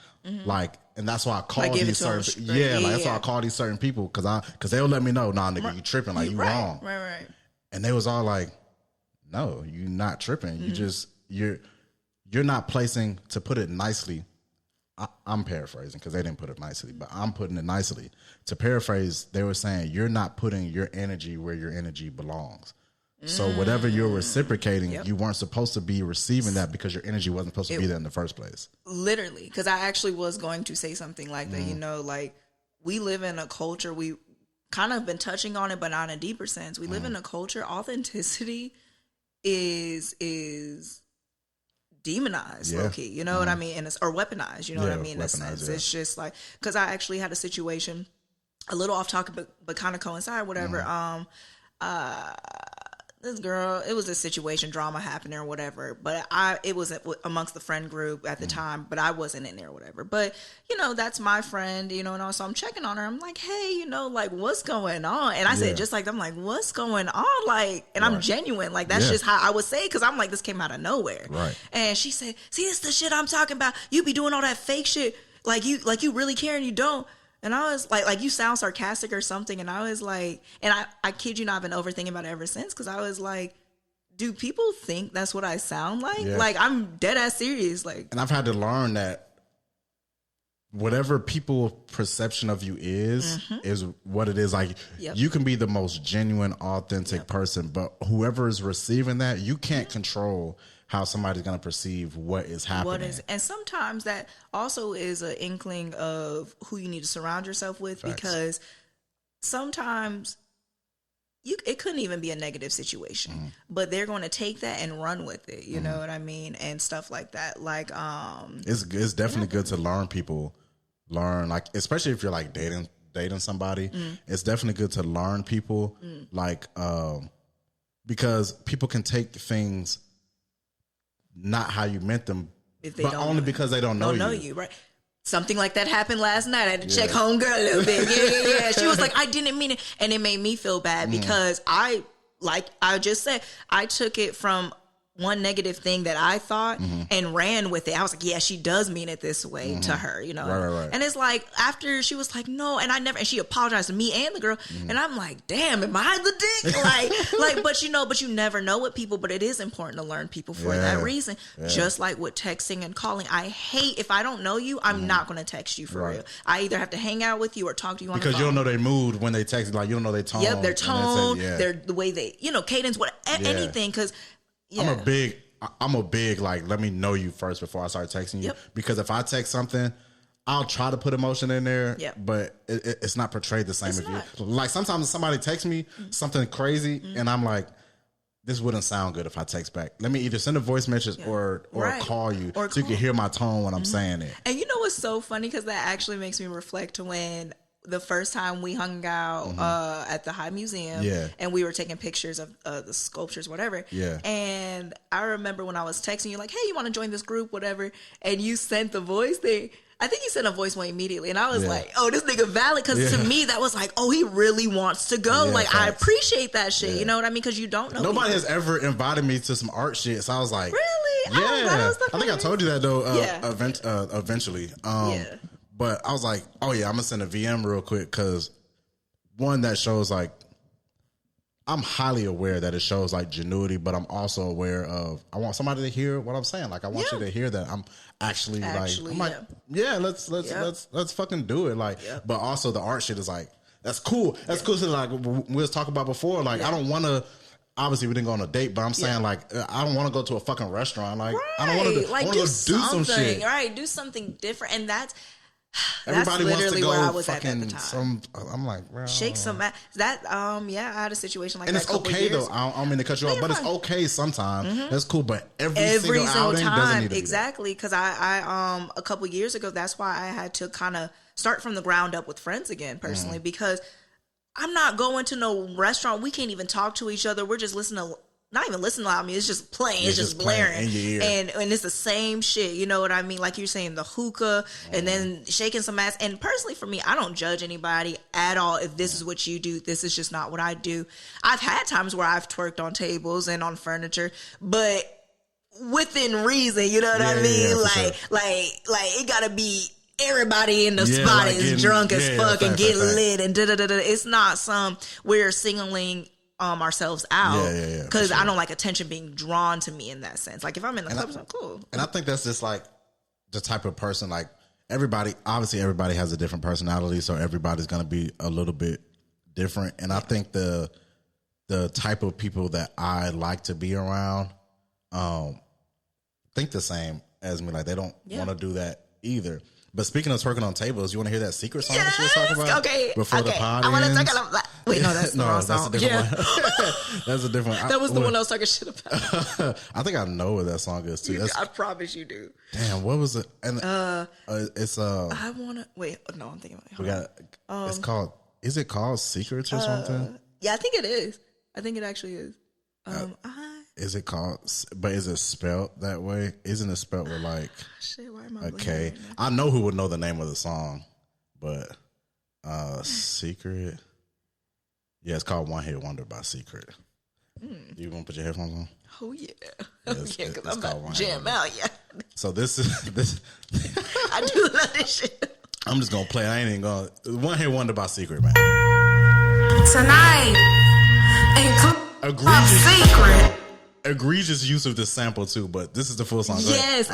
Like, and that's why I call these certain that's why I call these certain people because they'll let me know, nah, nigga, you tripping, like you wrong. Right. And they was all like, no, you not tripping. You just you're not placing, to put it nicely. I'm paraphrasing because they didn't put it nicely, but I'm putting it nicely. To paraphrase, they were saying you're not putting your energy where your energy belongs. So whatever you're reciprocating, you weren't supposed to be receiving that because your energy wasn't supposed to be there in the first place. Literally, because I actually was going to say something like that. You know, like we live in a culture, we kind of been touching on it, but not in a deeper sense. We live in a culture, authenticity is demonized, low key. You know what I mean? And or weaponized. You know what I mean? In a sense, it's just like, because I actually had a situation, a little off topic, but kind of coincide, whatever. This girl, it was a situation, drama happening or whatever, but it was amongst the friend group at the time, but I wasn't in there or whatever. But, you know, that's my friend, you know, and so I'm checking on her. I'm like, hey, you know, like, what's going on? And I said, just like, I'm like, what's going on? Like, and I'm genuine. Like, that's just how I would say it, because I'm like, this came out of nowhere. Right. And she said, see, this is the shit I'm talking about. You be doing all that fake shit. Like you really care and you don't. And I was like, you sound sarcastic or something. And I was like, and I kid you not, I've been overthinking about it ever since. Because I was like, do people think that's what I sound like? Yeah. Like, I'm dead ass serious. Like, and I've had to learn that whatever people's perception of you is what it is. Like, you can be the most genuine, authentic person, but whoever is receiving that, you can't control how somebody's going to perceive what is happening. And sometimes that also is an inkling of who you need to surround yourself with. Facts. Because sometimes it couldn't even be a negative situation, but they're going to take that and run with it. You know what I mean? And stuff like that. Like, it's definitely good to learn, like, especially if you're like dating somebody, it's definitely good to learn people, like, because people can take things not how you meant them, but only because they don't know you. Right. Something like that happened last night. I had to check homegirl a little bit. Yeah. She was like, I didn't mean it. And it made me feel bad because I just said, I took it from one negative thing that I thought and ran with it. I was like, yeah, she does mean it this way to her, you know? Right. And it's like, after she was like, no, and she apologized to me and the girl. And I'm like, damn, am I the dick? But you never know with people, but it is important to learn people for that reason. Yeah. Just like with texting and calling. I hate, if I don't know you, I'm not going to text you for real. I either have to hang out with you or talk to you on the phone. Because you don't know their mood when they text, like you don't know their tone. Yep, their tone, the way they, cadence, anything, because I'm a big like, let me know you first before I start texting you. Because if I text something, I'll try to put emotion in there, but it's not portrayed the same as you. Like sometimes somebody texts me something crazy and I'm like, this wouldn't sound good if I text back. Let me either send a voice message or call you so you can hear my tone when I'm saying it. And you know what's so funny? Because that actually makes me reflect to when the first time we hung out at the High Museum and we were taking pictures of the sculptures, whatever. Yeah. And I remember when I was texting you like, hey, you want to join this group, whatever. And you sent the voice thing. I think you sent a voice one immediately. And I was like, oh, this nigga valid. Because to me, that was like, oh, he really wants to go. Yeah, like, facts. I appreciate that shit. You know what I mean? Because you don't know. Nobody has ever invited me to some art shit. So I was like, really? Yeah. I think I told you that, though, eventually. But I was like, oh, yeah, I'm going to send a VM real quick because, one, that shows, like, I'm highly aware that it shows like genuity, but I'm also aware of I want somebody to hear what I'm saying. Like I want you to hear that I'm actually like I'm like let's fucking do it. Like, but also the art shit is like that's cool. That's cool. So like we was talking about before. Like I don't want to. Obviously, we didn't go on a date, but I'm saying like I don't want to go to a fucking restaurant. Like I don't want to. Like, I want to go do some shit. Right, do something different, and that's. Everybody That's literally wants to go where I was fucking at the time. I'm like, bro. Shake some ass. That I had a situation like and that. And it's okay though. I don't mean to cut you off, but it's okay sometimes. That's cool. But every single outing time, doesn't need to be exactly. Because I a couple years ago, that's why I had to kind of start from the ground up with friends again, personally, because I'm not going to no restaurant. We can't even talk to each other. We're just listening to. Not even listening to loud music, it's just playing. It's just blaring. In your ear. And it's the same shit. You know what I mean? Like you're saying, the hookah and then shaking some ass. And personally for me, I don't judge anybody at all. If this is what you do, this is just not what I do. I've had times where I've twerked on tables and on furniture, but within reason, you know what I mean? Like it gotta be everybody in the spot is drunk as fuck and get lit and da-da-da-da. It's not some we're singling ourselves out because I don't like attention being drawn to me in that sense. Like if I'm in the clubs, I'm cool. And I think that's just like the type of person, like everybody has a different personality, so everybody's going to be a little bit different. And I think the type of people that I like to be around think the same as me. Like they don't want to do that either. But speaking of twerking on tables, you want to hear that secret song that she was talking about? Okay. Before the pod I want to ends? talk about that. Wait, no, that's the wrong song. That's a different one. That's a different one. That was the one I was talking shit about. I think I know what that song is too. I promise you do. Damn, what was it? And it's I want to wait. No, I'm thinking about it. We got. It's called. Is it called Secrets or something? Yeah, I think it is. I think it actually is. Is it called? But is it spelled that way? Isn't it spelled with like? Shit, why am I okay, I know who would know the name of the song, but Secret. Yeah, it's called One Hit Wonder by Secret. You want to put your headphones on? Oh yeah, because I'm about to jam out. Yeah. So this is this. I do love this shit. I'm just gonna play. I ain't even gonna. One Hit Wonder by Secret, man. Tonight, egregious use of this sample too, but this is the full song. Yes,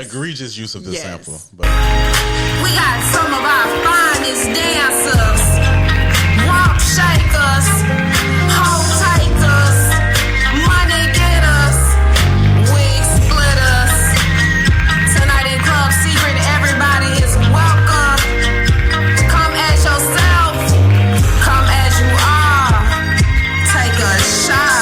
egregious use of this sample. But we got some of our finest dancers, walk shakers, hoe takers, money getters, wig splitters. Tonight in Club Secret, everybody is welcome. Come as yourself, come as you are. Take a shot.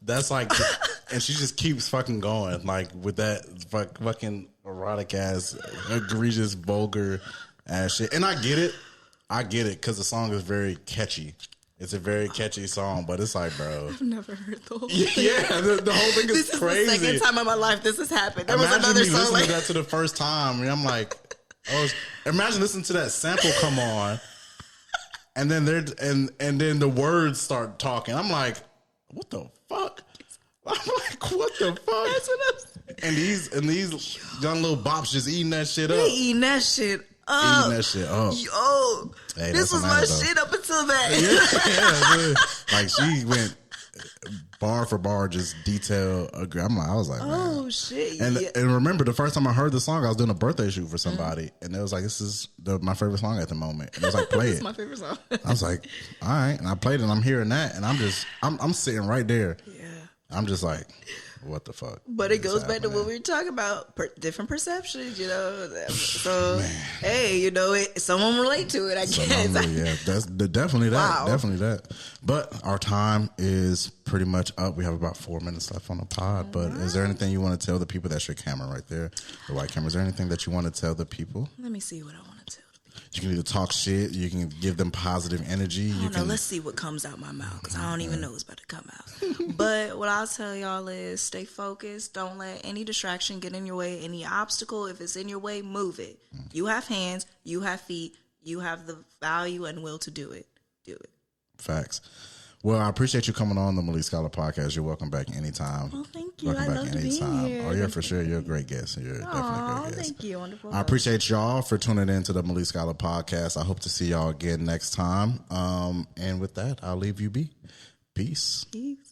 That's like, and she just keeps fucking going, like with that fucking erotic ass, egregious, vulgar ass shit. And I get it, because the song is very catchy. It's a very catchy song, but it's like, bro, I've never heard the whole thing. Yeah, the whole thing is crazy. This is the second time in my life this has happened. There imagine was another me song listening to that to the first time, and I'm like, imagine listening to that sample come on, and then and then the words start talking. I'm like, what the fuck? I'm like, what the fuck? That's what and these young little bops just eating that shit up. They eating that shit up. Yo, hey, this was my shit up until that. Yeah. Like she went bar for bar, just detail. I was like, man. Oh shit! And remember, the first time I heard the song, I was doing a birthday shoot for somebody, and it was like, this is my favorite song at the moment. And it was like, play It's it. my favorite song. I was like, all right, and I played it. And I'm hearing that, and I'm sitting right there. Yeah. I'm just like, what the fuck? But it goes back to what we were talking about, different perceptions, you know. So, hey, you know, someone relate to it, I guess. Yeah, that's definitely that. Wow. Definitely that. But our time is pretty much up. We have about 4 minutes left on the pod. But is there anything you want to tell the people? That's your camera right there, the white camera. Is there anything that you want to tell the people? Let me see what I want to tell the people. You can either talk shit, you can give them positive energy. I don't know. Let's see what comes out my mouth, because I don't even know what's about to come out. But what I'll tell y'all is stay focused. Don't let any distraction get in your way. Any obstacle, if it's in your way, move it. You have hands, you have feet, you have the value and will to do it. Do it. Facts. Well, I appreciate you coming on the Malik Scylore Podcast. You're welcome back anytime. Oh, thank you. Welcome I love to be here. Oh, yeah, for sure. You're a great guest. You're definitely a great guest. Thank you. Wonderful. I appreciate y'all for tuning in to the Malik Scylore Podcast. I hope to see y'all again next time. And with that, I'll leave you be. Peace. Peace.